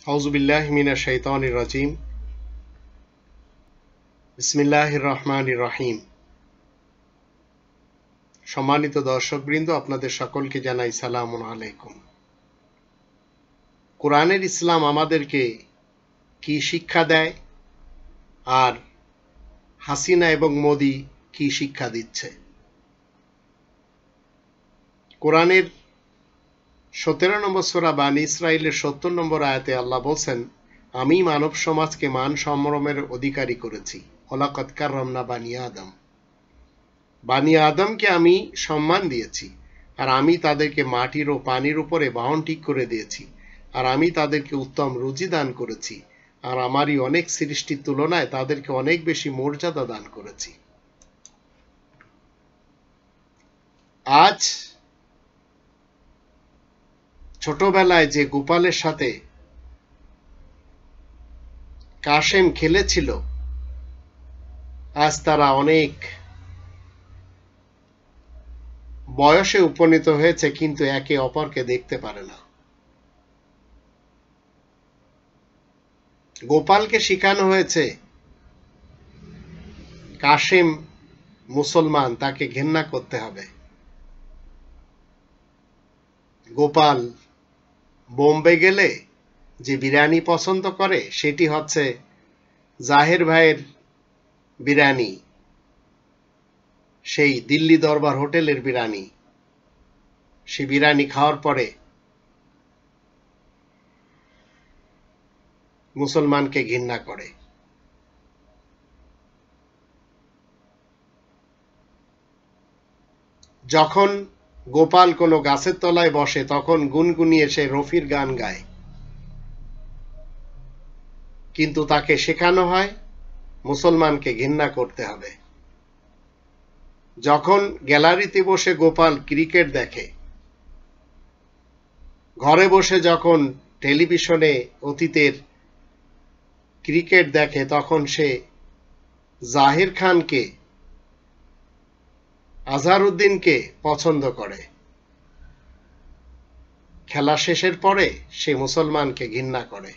আউযুবিল্লাহি মিনাশ শাইতানির রাজিম। বিসমিল্লাহির রহমানির রহিম। সম্মানিত দর্শকবৃন্দ, আপনাদের সকলকে জানাই সালামুন আলাইকুম। কোরআনের ইসলাম আমাদেরকে কি শিক্ষা দেয় আর হাসিনা এবং মোদি কি শিক্ষা দিচ্ছে? কোরআনের 17 নম্বর সূরা বানী ইসরাঈলের 70 নম্বর আয়াতে আল্লাহ বলছেন, আমি মানব সমাজকে মান সম্ভ্রমের অধিকারী করেছি। ওয়ালাকাদ কাররামনা বানি আদম। বানি আদমকে আমি সম্মান দিয়েছি, আর আমি তাদেরকে মাটির ও পানির উপরে বাহন ঠিক করে দিয়েছি, আর আমি তাদেরকে উত্তম রুজি দান করেছি, আর আমারই অনেক সৃষ্টির তুলনায় তাদেরকে অনেক বেশি মর্যাদা দান করেছি। আজ ছোটবেলায় যে গোপালের সাথে কাশেম খেলেছিল, আজ তারা অনেক বয়সে উপনীত হয়েছে, কিন্তু একে অপরকে দেখতে পারে না। গোপালকে শেখানো হয়েছে কাশেম মুসলমান, তাকে ঘৃণা করতে হবে। গোপাল বোম্বে গেলে যে বিরিয়ানি পছন্দ করে সেটি হচ্ছে জাহের ভাইয়ের বিরিয়ানি, সেই দিল্লি দরবার হোটেলের বিরিয়ানি। সে বিরিয়ানি খাওয়ার পরে মুসলমানকে ঘৃণা করে। যখন গোপাল কোনো গাছের তলায় বসে তখন গুনগুনিয়ে সে রফির গান গায়, কিন্তু তাকে শেখানো হয় মুসলমানকে ঘৃণা করতে হবে। যখন গ্যালারিতে বসে গোপাল ক্রিকেট দেখে, ঘরে বসে যখন টেলিভিশনে অতীতের ক্রিকেট দেখে, তখন সে জাহির খানকে, আজহারউদ্দিনকে পছন্দ করে। খেলা শেষের পরে সে মুসলমানকে ঘৃণা করে।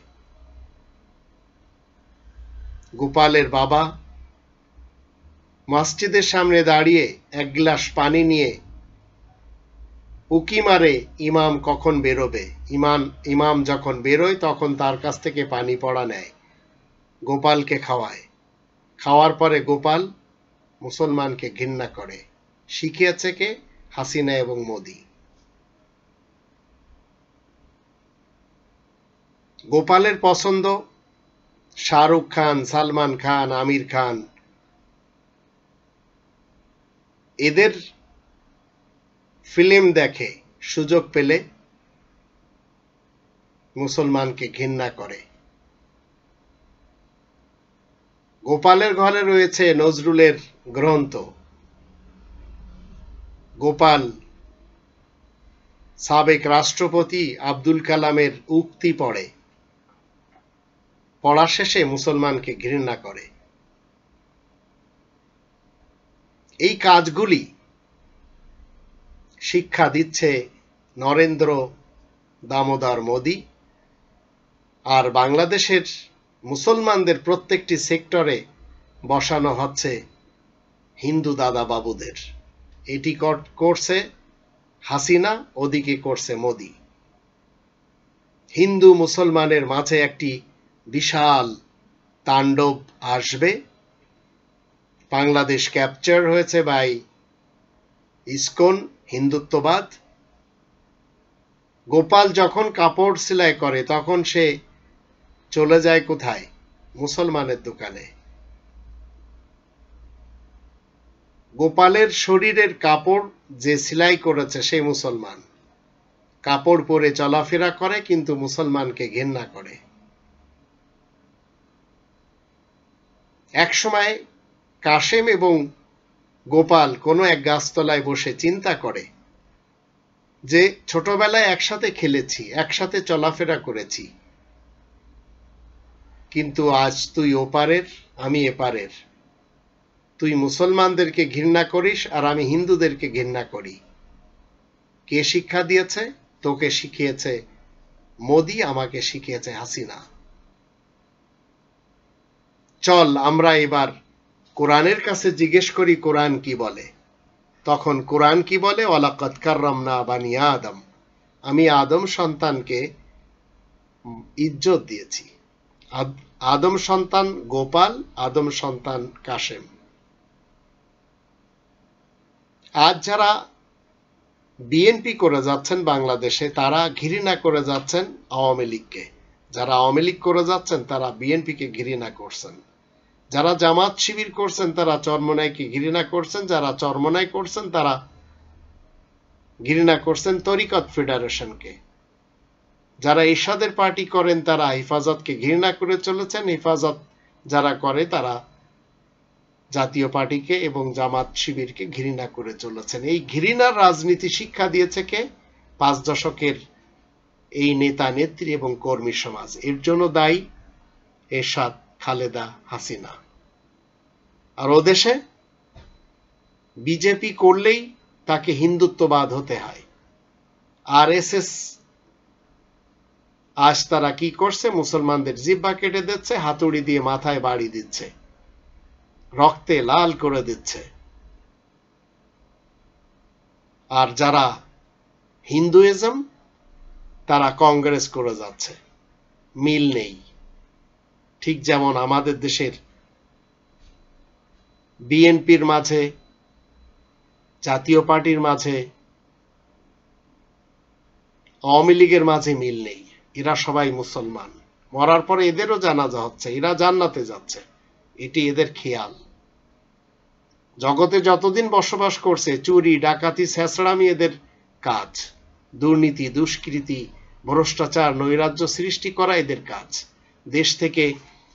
গোপালের বাবা মসজিদের সামনে দাঁড়িয়ে এক গ্লাস পানি নিয়ে উকি মারে ইমাম কখন বেরোবে। ইমাম যখন বেরোয় তখন তার কাছ থেকে পানি পড়া নেয়, গোপালকে খাওয়ায়। খাওয়ার পরে গোপাল মুসলমানকে ঘৃণা করে। শিখিয়েছে কে? হাসিনা এবং মোদি। গোপালের পছন্দ শাহরুখ খান, সালমান খান, আমির খান। এদের ফিল্ম দেখে, সুযোগ পেলে মুসলমানকে ঘৃণা করে। গোপালের ঘরে রয়েছে নজরুলের গ্রন্থ। গোপাল সাবেক রাষ্ট্রপতি আব্দুল কালামের উক্তি পড়ে, পড়া শেষে মুসলমানকে ঘৃণা করে। এই কাজগুলি শিক্ষা দিচ্ছে নরেন্দ্র দামোদর মোদি, আর বাংলাদেশের মুসলমানদের প্রত্যেকটি সেক্টরে বসানো হচ্ছে হিন্দু দাদা বাবুদের। এটি করছে হাসিনা, ওদিকে করছে মোদি। হিন্দু মুসলমানের মাঝে একটি বিশাল তাণ্ডব আসবে। বাংলাদেশ ক্যাপচার হয়েছে বাই ইসকন, হিন্দুত্ববাদ। গোপাল যখন কাপড় সেলাই করে তখন সে চলে যায় কোথায়? মুসলমানের দোকানে। গোপালের শরীরের কাপড় যে সেলাই করেছে সে মুসলমান, কাপড় পরে চলাফেরা করে, কিন্তু মুসলমানকে ঘৃণা করে। একসময় কাশেম এবং গোপাল কোনো এক গাছতলায় বসে চিন্তা করে যে ছোটবেলায় একসাথে খেলেছি, একসাথে চলাফেরা করেছি, কিন্তু আজ তুই ওপারের, আমি এপারের। তুই মুসলমানদেরকে ঘৃণা করিস আর আমি হিন্দুদেরকে ঘৃণা করি। কে শিক্ষা দিয়েছে? তোকে শিখিয়েছে মোদি আমাকে শিখিয়েছে হাসিনা। চল আমরা এবার কোরআনের কাছে জিজ্ঞেস করি কোরআন কি বলে। তখন কোরআন কি বলে? ওয়ালাকাদ কাররামনা বানি আদম, আমি আদম সন্তানকে ইজ্জত দিয়েছি। আদম সন্তান গোপাল, আদম সন্তান কাশেম। আজ যারা বিএনপি করে যাচ্ছেন বাংলাদেশে, তারা ঘৃণা করে যাচ্ছেন আওয়ামী লীগকে। যারা আওয়ামী লীগ করে যাচ্ছেন তারা বিএনপিকে ঘৃণা করছেন। যারা জামাত শিবির করছেন তারা চরমনাইকে ঘৃণা করছেন। যারা চরমনাই করছেন তারা ঘৃণা করছেন তরিকত ফেডারেশনকে। যারা ইরশাদের পার্টি করেন তারা হেফাজতকে ঘৃণা করে চলেছেন। হেফাজত যারা করে তারা জাতীয় পার্টিকে এবং জামাত শিবিরকে ঘৃণা করে চলেছেন। এই ঘৃণার রাজনীতি শিক্ষা দিয়েছে কে? 5 দশকের এই নেতা নেত্রী এবং কর্মী সমাজ। এর জন্য দায়ী এরশাদ, খালেদা, হাসিনা। আর ও দেশে বিজেপি করলেই তাকে হিন্দুত্ববাদ হতে হয়। আরএসএস আজ তারা কি করছে? মুসলমানদের জিহ্বা কেটে দিচ্ছে, হাতুড়ি দিয়ে মাথায় বাড়ি দিচ্ছে, রক্তে লাল করে দিচ্ছে। আর যারা হিন্দুইজম তারা কংগ্রেস করে যাচ্ছে। মিল নেই। ঠিক যেমন আমাদের দেশের বিএনপির মাঝে, জাতীয় পার্টির মাঝে, আওয়ামী লীগের মাঝে মিল নেই। এরা সবাই মুসলমান। মরার পরে এদেরও জানাজা হচ্ছে, এরা জান্নাতে যাচ্ছে, এটি এদের খেয়াল। জগতে যতদিন বসবাস করছে চুরি, ডাকাতি, ছেঁচড়ামি এদের কাজ। দুর্নীতি, দুষ্কৃতি, ভ্রষ্টাচার, নৈরাজ্য সৃষ্টি করা এদের কাজ। দেশ থেকে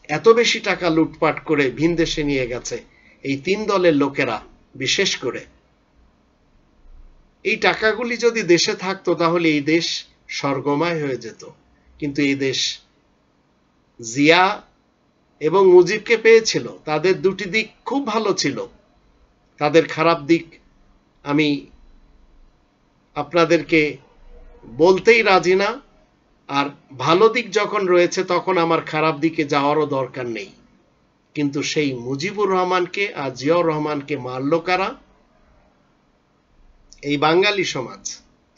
এত বেশি টাকা লুটপাট করে ভিন দেশে নিয়ে গেছে এই 3 দলের লোকেরা। বিশেষ করে এই টাকাগুলি যদি দেশে থাকতো তাহলে এই দেশ স্বর্গময় হয়ে যেত। কিন্তু এই দেশ জিয়া এবং মুজিবকে পেয়েছিল। তাদের দুটি দিক খুব ভালো ছিল। তাদের খারাপ দিক আমি আপনাদেরকে বলতেই রাজি না। আর ভালো দিক যখন রয়েছে তখন আমার খারাপ দিকে যাওয়ারও দরকার নেই। কিন্তু সেই মুজিবুর রহমানকে আর জিয়াউর রহমানকে মারল কারা? এই বাঙালি সমাজ,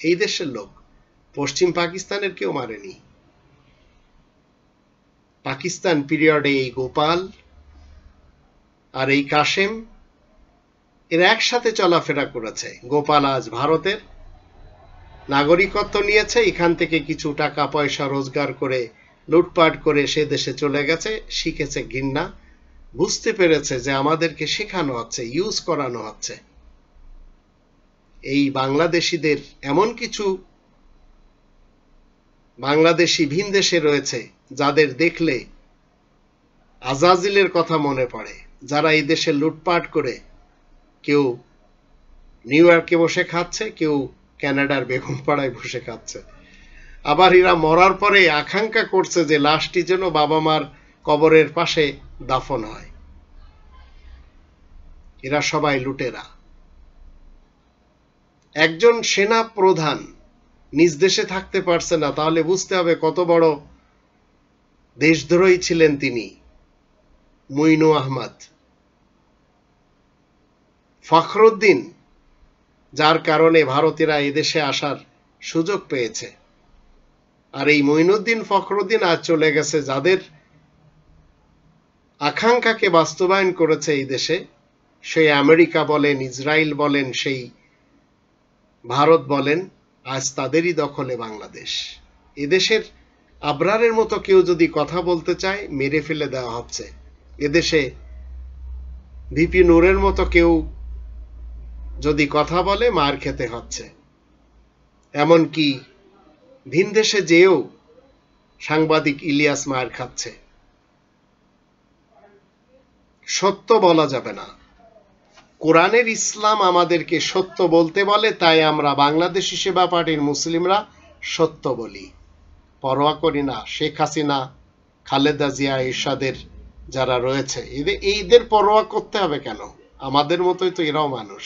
এই দেশের লোক। পশ্চিম পাকিস্তানের কেউ মারেনি। পাকিস্তান পিরিয়ডে এই গোপাল আর এই কাশেম এরা একসাথে চলাফেরা করেছে। গোপাল আজ ভারতের নাগরিকত্ব নিয়েছে, এখান থেকে কিছু টাকা পয়সা রোজগার করে লুটপাট করে সে দেশে চলে গেছে। শিখেছে ঘৃণা, বুঝতে পেরেছে যে আমাদেরকে শেখানো হচ্ছে, ইউজ করানো হচ্ছে। এই বাংলাদেশিদের এমন কিছু বাংলাদেশি ভিন দেশে রয়েছে যাদের দেখলে আজাজিলের কথা মনে পড়ে। যারা এই দেশে লুটপাট করে কেউ নিউ ইয়র্কে বসে খাচ্ছে, কেউ কানাডার বেগমপাড়ায় বসে খাচ্ছে। আবার এরা মরার পরে আকাঙ্ক্ষা করছে যে লাশটি যেন বাবা মার কবরের পাশে দাফন হয়। এরা সবাই লুটেরা। একজন সেনা প্রধান নিজ দেশে থাকতে পারছে না, তাহলে বুঝতে হবে কত বড় দেশদ্রোহী ছিলেন তিনি। মুইনু আহমদ, ফখরুদ্দিন, যার কারণে ভারতীয়রা এদেশে আসার সুযোগ পেয়েছে। আর এই মুইনুদ্দিন ফখরুদ্দিন আজ চলে গেছে। যাদের আকাঙ্ক্ষাকে বাস্তবায়ন করেছে এই দেশে, সেই আমেরিকা বলেন, ইসরায়েল বলেন, সেই ভারত বলেন, আজ তাদেরই দখলে বাংলাদেশ। এদেশের আবরারের মতো কেউ যদি কথা বলতে চায় মেরে ফেলে দেওয়া হচ্ছে। এদেশে ভিপি নূরের মতো কেউ যদি কথা বলে মার খেতে হচ্ছে। এমনকি ভিন দেশে যেও সাংবাদিক ইলিয়াস মার খাচ্ছে। সত্য বলা যাবে না। কোরআনের ইসলাম আমাদেরকে সত্য বলতে বলে, তাই আমরা বাংলাদেশি সেবা পার্টির মুসলিমরা সত্য বলি, পরোয়া করি না। শেখ হাসিনা, খালেদা জিয়া, এরশাদের যারা রয়েছে এদের পরোয়া করতে হবে কেন? আমাদের মতোই তো এরাও মানুষ।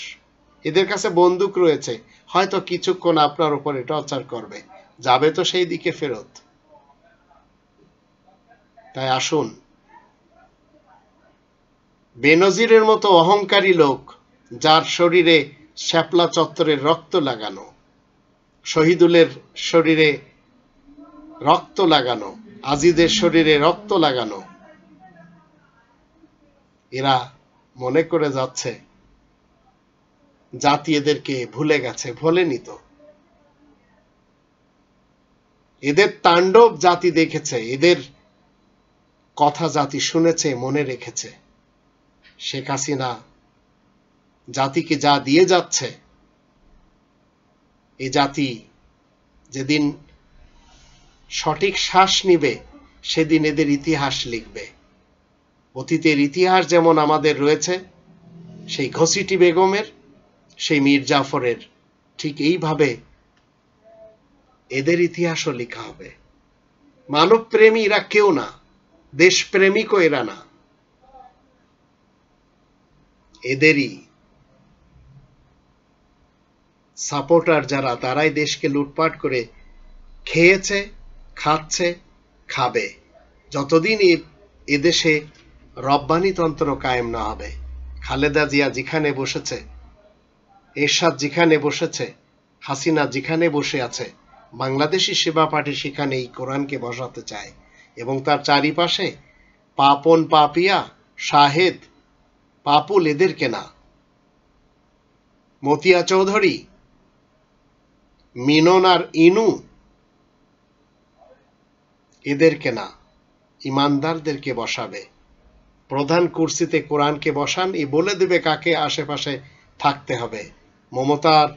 এদের কাছে বন্দুক রয়েছে, হয়তো কিছুক্ষণ আপনার উপরে টর্চার করবে, যাবে তো সেই দিকে ফেরত। তাই আসুন, বেনজিরের মতো অহংকারী লোক, যার শরীরে শ্যাপলা চত্বরের রক্ত লাগানো, শহীদুলের শরীরে রক্ত লাগানো, আজিজের শরীরে রক্ত লাগানো, এরা মনে করে যাচ্ছে জাতি এদেরকে ভুলে গেছে। ভোলেনি তো। এদের তাণ্ডব জাতি দেখেছে, এদের কথা জাতি শুনেছে, মনে রেখেছে। শেখ হাসিনা জাতিকে যা দিয়ে যাচ্ছে, এ জাতি যেদিন সঠিক শ্বাস নিবে সেদিন এদের ইতিহাস লিখবে। অতীতের ইতিহাস যেমন আমাদের রয়েছে, সেই ঘসিটি বেগমের, সেই মীর জাফরের, ঠিক এইভাবে এদের ইতিহাসও লেখা হবে। মানবপ্রেমী এরা কেউ না, দেশপ্রেমিকও এরা না। এদেরই সাপোর্টার যারা, তারাই দেশকে লুটপাট করে খেয়েছে, খাচ্ছে, খাবে, যতদিন এদেশে রব্বানিতন্ত্র কায়েম না হবে। খালেদা জিয়া যেখানে বসেছে, এরশাদ যেখানে বসেছে, হাসিনা যেখানে বসে আছে, বাংলাদেশি সেবা পার্টি সেখানে এই কোরআনকে বসাতে চায়। এবং তার চারিপাশে পাপন, পাপিয়া, শাহেদ, পাপুল, এদেরকে না। মতিয়া চৌধুরী, মিনন আর ইনু, এদেরকে না, ইমানদারদেরকে বসাবে। প্রধান কুরসিতে কোরআনকে বসান, এ বলে দেবে কাকে আশেপাশে থাকতে হবে। মমতার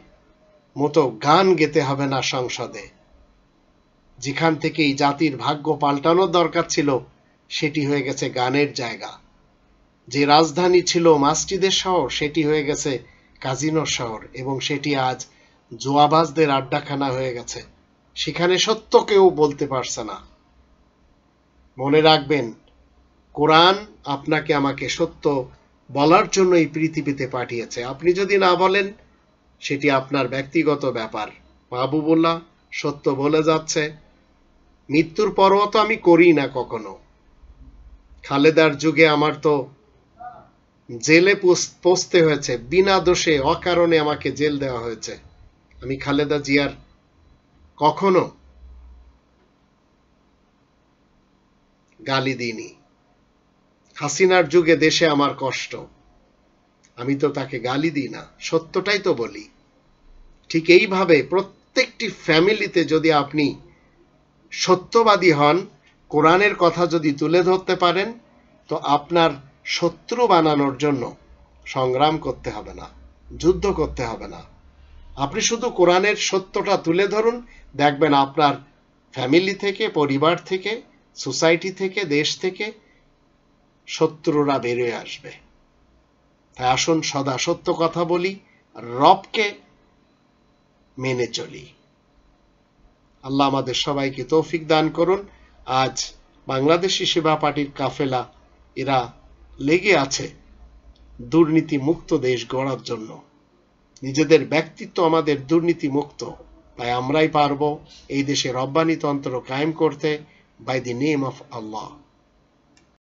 মতো গান গেতে হবে না সংসদে। যেখান থেকে এই জাতির ভাগ্য পাল্টানোর দরকার ছিল, সেটি হয়ে গেছে গানের জায়গা। যে রাজধানী ছিল মাস্জিদের শহর, সেটি হয়ে গেছে কাজিনোর শহর, এবং সেটি আজ জুয়াবাজদের আড্ডাখানা হয়ে গেছে। সেখানে সত্য কেউ বলতে পারছে না। মনে রাখবেন, কোরআন আপনাকে আমাকে সত্য বলার জন্য এই পৃথিবীতে পাঠিয়েছে। আপনি যদি না বলেন, সেটি আপনার ব্যক্তিগত ব্যাপার। মাহবুবুল্লাহ সত্য বলে যাচ্ছে। মৃত্যুর পরও তো আমি করি না কখনো। খালেদার যুগে আমার তো জেলে পৌঁছতে হয়েছে, বিনা দোষে অকারণে আমাকে জেল দেওয়া হয়েছে। আমি খালেদা জিয়ার কখনো গালি দিইনি। হাসিনার যুগে দেশে আমার কষ্ট, আমি তো তাকে গালি দিই না, সত্যটাই তো বলি। ঠিক এইভাবে প্রত্যেকটি ফ্যামিলিতে যদি আপনি সত্যবাদী হন, কোরআনের কথা যদি তুলে ধরতে পারেন, তো আপনার শত্রু বানানোর জন্য সংগ্রাম করতে হবে না, যুদ্ধ করতে হবে না। আপনি শুধু কোরআনের সত্যটা তুলে ধরুন, দেখবেন আপনার ফ্যামিলি থেকে, পরিবার থেকে, সোসাইটি থেকে, দেশ থেকে শত্রুরা বেরিয়ে আসবে। তাই আসুন সদা সত্য কথা বলি, রবকে মেনে চলি। আল্লাহ আমাদের সবাইকে তৌফিক দান করুন। আজ বাংলাদেশি সেবা পার্টির কাফেলা এরা লেগে আছে দুর্নীতি মুক্ত দেশ গড়ার জন্য। নিজেদের ব্যক্তিত্ব আমাদের দুর্নীতি মুক্ত, তাই আমরাই পারবো এই দেশে রব্বানিতন্ত্র কায়েম করতে, by the name of Allah.